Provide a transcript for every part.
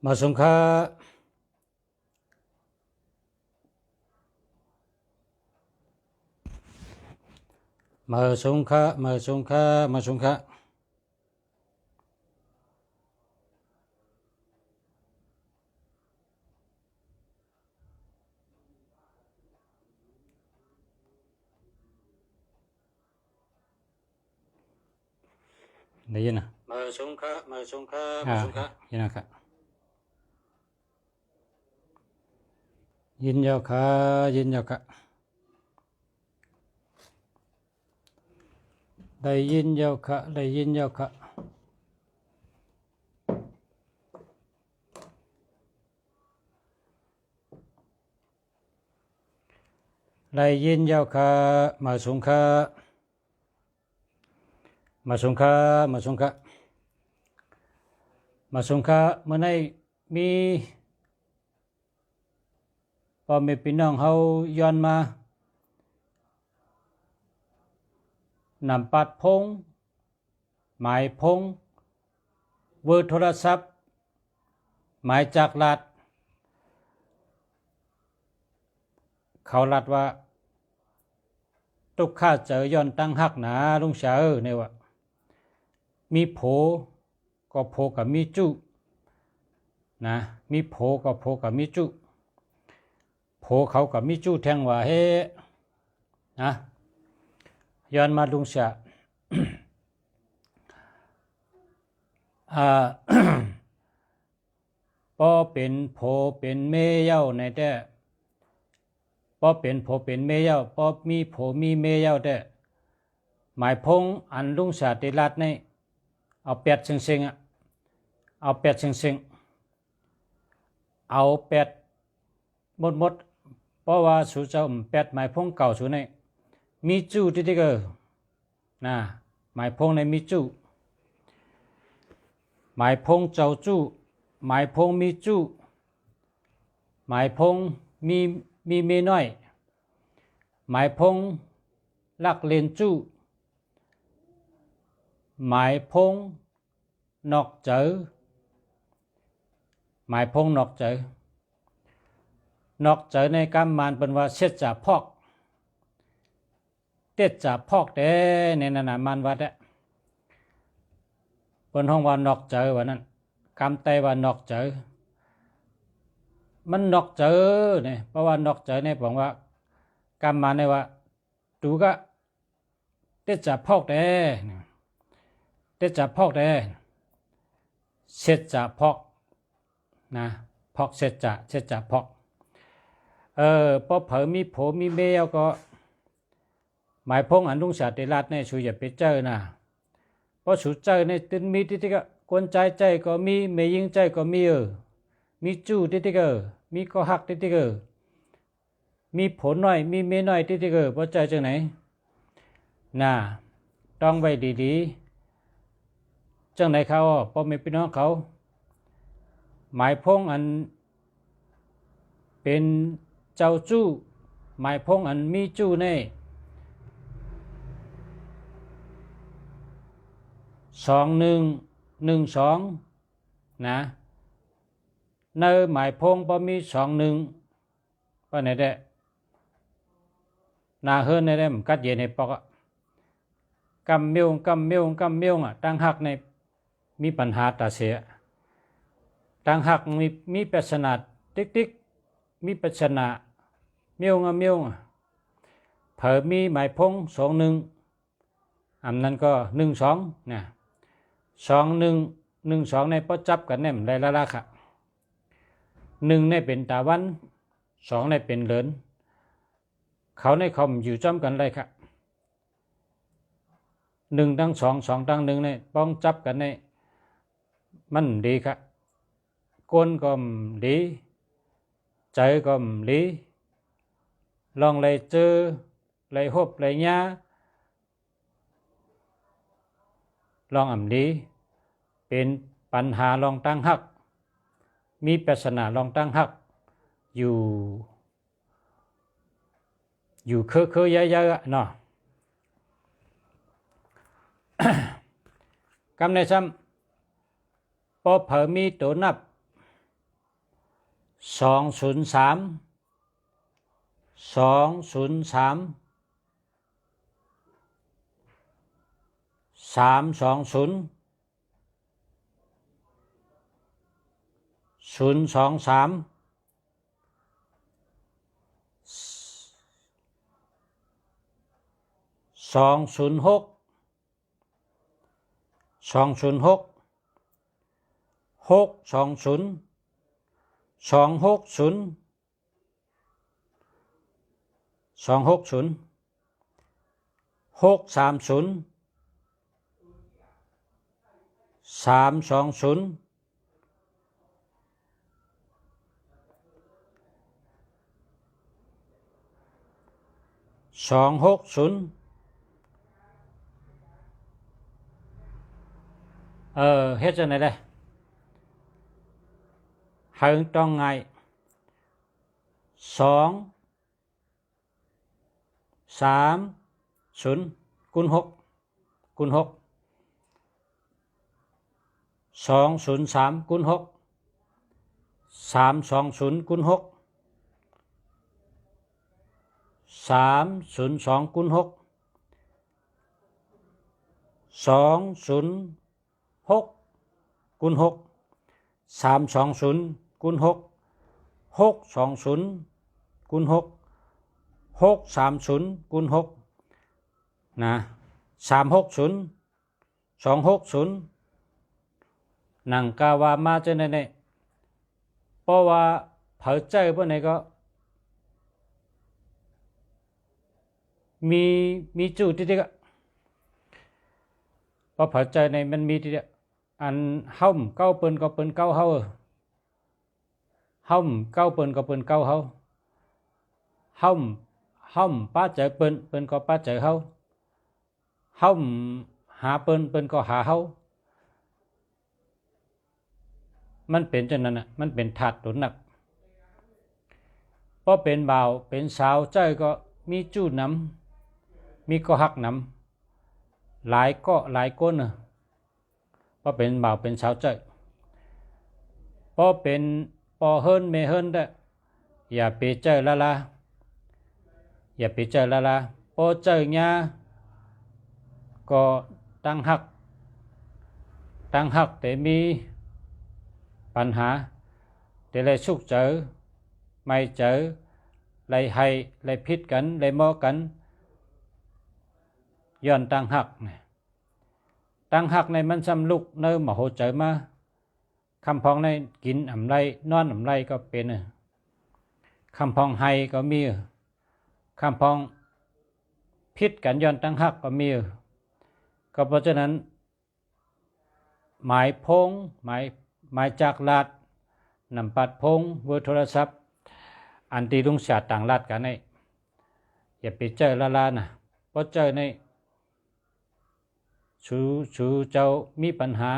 มาสงค่ามาสงค่ามาสงค่ามาสงค่าได้ยินนะมาสงค่ามาสงค่ามาสงค่ายินนะครับยินยาวค่ะยินยาวค่ะได้ยินยาวค่ะได้ยินยาวค่ะได้ยินยาวค่ะมาสงค่ามาสงค่ามาสงค่ามาสงค่าเมื่อไหร่มีพ่อแม่พี่น้องเฮาย้อนมานำปัดพงหมายพงเบอร์โทรศัพท์หมายจากรัฐเขารัฐว่าตุกข้าเจอย้อนตั้งหักหนาลุงเสือเนี่ยว่ามีโผก็โผกับมีจุนะมีโผก็โผกับมีจุโผเขากับมีจุแทงว่าเฮนะย้อนมาลุงเสือ ปอเป็นโผเป็นเมเย้าในแต่ปอเป็นโผเป็นเมเย้าปอมีโผมีเมเย้าแต่หมายพงอันลุงเสือติรัดในเอาแปดเซ็งๆอ่ะเอาแปดเซ็งๆเอาแปดหมดเพราะว่าสู่เจ้าแปดหมายพงเก่าสู่ในมีจู้ที่ก็นะหมายพงในมีจู้หมายพงเจ้าจู้หมายพงมีจู้หมายพงมีเมน้อยหมายพงลักเลนจู้หมายพงนอกเจอหมายพงนอกเจอนอกเจอในกรรมมานเป็นว่าเช็ดจ่าพอกเต็ดจ่าพอกแต่ในนั้นน่ะมันวัดอะบนห้องว่านอกเจอว่านั้นกรรมไตว่านอกเจอมันนอกเจอเนี่ยเพราะว่านอกเจอเนี่ยบอกว่ากรรมมาในว่าดูก็เต็ดจ่าพอกแต่เต็ดจ่าพอกแต่เช็ดจ่าพอกนะพอกเช็ดจ่าพอกพอเผอมีโผมีเมลก็หมายพงอันลุงศาสตร์รัฐในชูอย่าไปเจอนะเพราะชูเจอในตึนมีที่ก็คนใจก็มีไม่ยิงใจก็มีมีจู้ที่ก็มีก็หักที่ก็มีผลน้อยมีเมน้อยที่ก็เพราะใจจังไหนน่ะต้องไว้ดีๆจังไหนเขาพ่อแม่พี่น้องเขาหมายพงอันเป็นเจ้าจู้หมายพงอันมีจู้ใน2112นะเนอหมายพงบ่มี21ป้าไหนได้นาเฮินในได้มันกัดเย็นให้ปอกกำเมียวอ่ะตั้งหักในมีปัญหาตาเสียตั้งหักมีปริศนาติ๊กมีปริศนาเมียวเผอมีหมายพง21อันนั้นก็12นะ2112ในพอจับกันเนี่ยมันได้ละค่ะ1ในเป็นตาวัน2ในเป็นเหลินเขาในคอมอยู่จอมกันเลยค่ะ1ตั้ง2 2ตั้ง1ในป้องจับกันในมันดีค่ะก้นก็ดีใจก็ดีลองเลยเจอเลยหบเลยยาลองดีเป็นปัญหาลองตั้งหักมีปริศนาลองตั้งหักอยู่เคยเยอะๆเนาะ กำในซ้ำพอเผอมีตัวนับ 203 203 320 023 206 206 620 260 260 630 320 260เฮ็ดจังได๋เด้หึงต้องไง2 3 0คูณ6คูณ6 203คูณ6 320คูณ6 302คูณ6 206คูณ6 320คูณ6 620คูณ6 630คูณ6นะ360 260นั่งกาว่ามาจังได๋เนี่ยเพราะว่าเผาใจเพิ่นนี่ก็มีจุดที่ก็พอเผาใจในมันมีที่อันเฮาเก้าเปิ้นก็เปิ้นเก้าเฮาเฮาเก้าเปิ้นก็เปิ้นเก้าเฮาเฮาป้าใจเปิ้นก็ป้าใจเฮาเฮาหาเปิ้นก็หาเฮามันเป็นจังนั้นน่ะมันเป็นธาตุตัวหนักพอเป็นบ่าวเป็นสาวใจก็มีจู้นำมีก็ฮักนำหลายก็หลายคนน่ะพอเป็นบ่าวเป็นสาวใจพอเป็นพอเฮิรนเมเฮิรนได้อย่าไปเจอละอย่าไปเจอละพอเจอญาก็ตั้งหักแต่มีปัญหาแต่เลยสุขเจอไม่เจอเลยให้เลยผิดกันเลยมอกันย้อนตั้งหักในมันสำลุกเนื้อมาโหเจอมาคำพองในกินอำไรนอนอำไรก็เป็นคำพองให้ก็มีคำพองผิดกันย้อนตั้งหักก็มีก็เพราะฉะนั้นหมายพงหมายจากลาดนำปัดพงเบอร์โทรศัพท์อันที่ลุงชาต่างลาดกันในอย่าไปเจอละนะเพราะเจอในชูเจ้ามีปัญหา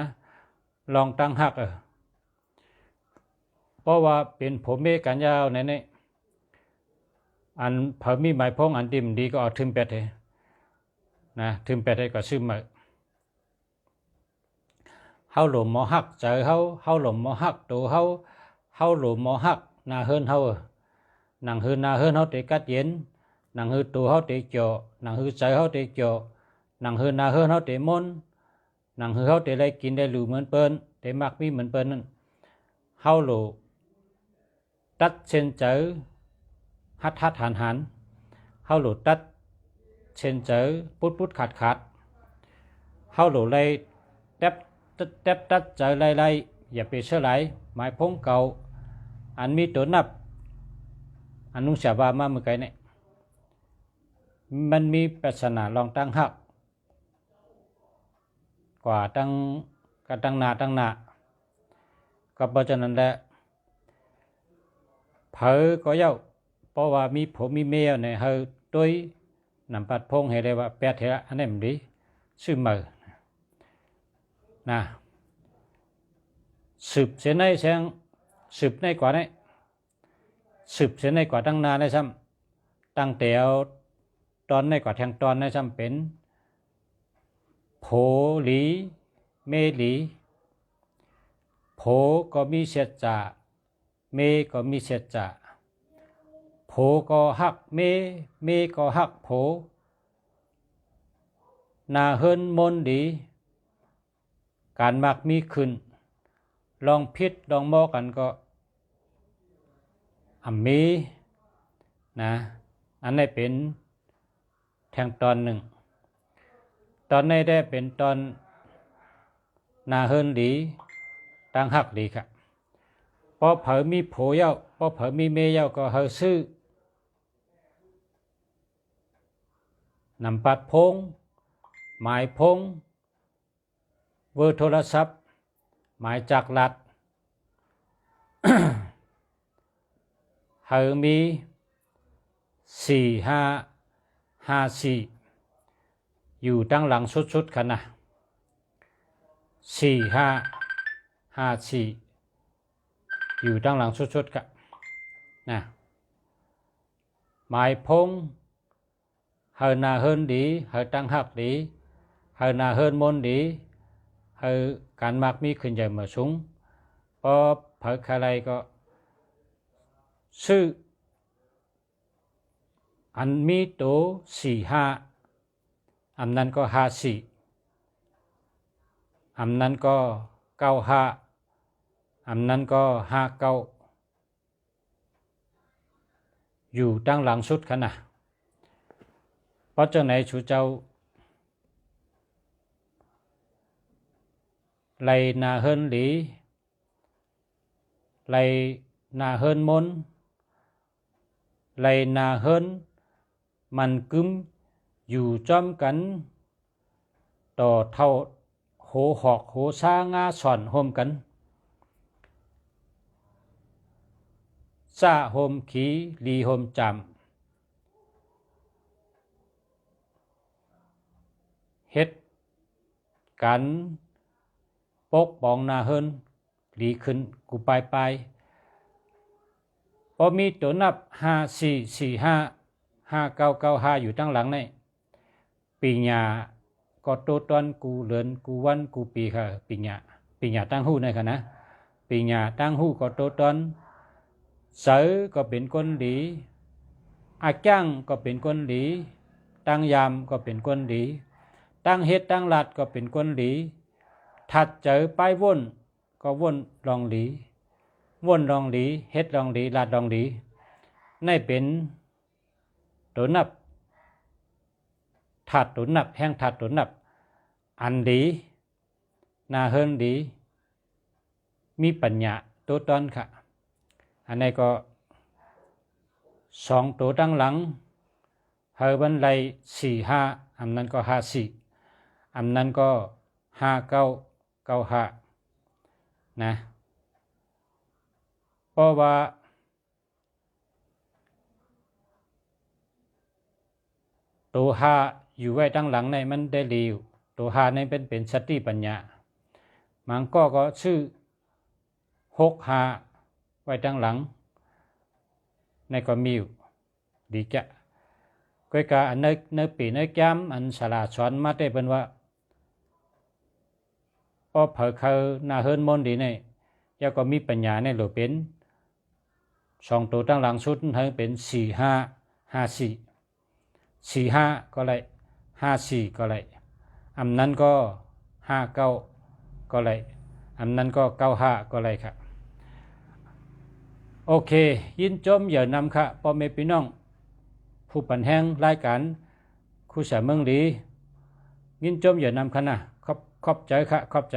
ลองตั้งหักเพราะว่าเป็นผมเมกันยาวในนี้อันเผามีหมายพงอันดิมดีก็เอาทึมเป็ดนะทึมเป็ดให้ก็ซื้อมาเฮาหลมหมอหักเจอเฮาหลมหมอหักตัวเฮาหลมหมอหักนาเฮิรนเฮาหนังฮือนาเฮิรนเฮาเตกัดเย็นหนังฮือตัวเฮาเตจ่อหนังฮือใจเฮาเตจ่อหนังฮือนาเฮิรนเฮาเตมนหนังฮือเฮาเตได้กินได้หลูเหมือนเปิ้นเตมักมีเหมือนเปิ้นนั่นเฮาหลตัดเช่นเจอหัดหันเฮาหลตัดเช่นเจอปุดขาดเฮาหลเลยแตบตัดเจอไล่อย่าไปเชื่อไหลหมายพงเก่าอันมีตัวนับอันนุ่งชาบามาเมื่อไงเนี่ยมันมีปริศนาลองตั้งหักกว่าตั้งหนาก็เพราะฉะนั้นแหละเผอก็เย้าเพราะว่ามีผมมีเมียเนี่ยเฮาด้วยนำปัดพงให้ได้ว่าแปดเถอะอันนี้มันดีชื่อมือนะสืบเสียในเสียงสืบในกว่านี้สืบเสียในกว่าตั้งนานได้ซ้ำตั้งแต่ตอนในกว่าแทงตอนได้ซ้ำเป็นโผหลีเมหลีโผก็มีเสียจ่า เมก็มีเสจะโผก็หักเมเมก็หักโผนาเฮินมนดีการมักมีขึ้นลองพิษลองมอกันก็มีนะอันนี้เป็นแทงตอนหนึ่งตอนนี้ได้เป็นตอนนาเฮินดีตั้งหักดีครับพอเผอมีโผเย้าพอเผอมีเมเย้าก็เฮาซื้อนำปัดพงหมายพงเบอร์โทรศัพท์หมายจากลัด เฮามี4554อยู่ตั้งหลังสุดๆกันนะ4554อยู่ตั้งหลังสุดๆกันนะหมายพงเฮานาเฮินดีเฮาตั้งหักดีเฮานาเฮินมนดีเฮาการมักมีขึ้นใหญ่มาสูงพอเผออะไรก็ซื้ออันมีโต45อันนั้นก็54อันนั้นก็95อันนั้นก็59อยู่ตั้งหลังสุดขนาดเพราะเจ้าไหนชูเจ้าไลนาเฮินหลีไลนาเฮินมนไลนาเฮินมันกึมอยู่จอมกันต่อเท่าโหหอกโหซางาสอนโฮมกันซาโฮมขีลีโฮมจำเฮ็ดกันปกป้องนาเฮินหลีขึ้นกูไปพอมีตัวนับ54455995อยู่ตั้งหลังในปีญาก็โตตอนกูเลือนกูวันกูปีค่ะปีญาตั้งหู้ในค่ะนะปีญาตั้งหู้ก็โตตอนเสือก็เป็นคนดีอาจ้างก็เป็นคนดีตั้งยามก็เป็นคนดีตั้งเฮ็ดตั้งลัดก็เป็นคนดีถัดเจอไปวนก็วนรองดีวนรองดีเฮ็ดรองดีลัดรองดีนี่เป็นตัวนับถัดตัวนับแห่งถัดตัวนับอันดีนาเฮินดีมีปัญญาตัวตอนค่ะอันนี้ก็2ตัวตั้งหลังเฮาบันไล45อันนั้นก็54อันนั้นก็5995นะเพราะว่าตัว5อยู่ไว้ตั้งหลังในมันได้ดีอยู่ตัว5ในเป็นสติปัญญามันก็ชื่อ65ไว้ตั้งหลังในก็มีอยู่ดีจะก้อยกาอันในปีในแก้มอันสลาสอนมาได้เป็นว่าพอเผอเขานาเฮินมนดีในยังก็มีปัญญาในหรือเป็น2ตัวตั้งหลังสุดให้เป็น4554ก็เลย54ก็เลยอันนั้นก็59ก็เลยอันนั้นก็95ก็เลยครับโอเคยินจมอย่านำค่ะพ่อแม่พี่น้องผู้ปันแห้งรายการคู่สาเมืองดียินจมอย่านำค่ะนะขอบใจค่ะขอบใ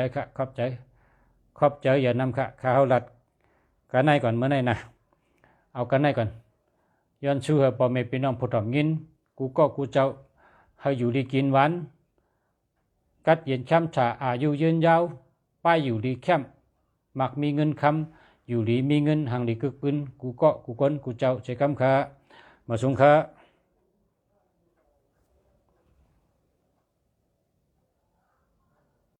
จอย่านำค่ะข้าวหลัดกันในก่อนเมื่อไหร่นะเอากันในก่อนย้อนชื่อพ่อแม่พี่น้องผู้ถมยินกูเจ้าให้อยู่ดีกินหวานกัดเย็นช้ำชาอายุยืนยาวป้ายอยู่ดีแคมมักมีเงินคำอยู่ดีมีเงินห่างดีกึกปืนกูคนกูเจ้าใช้คำค่ะมาสงค่ะ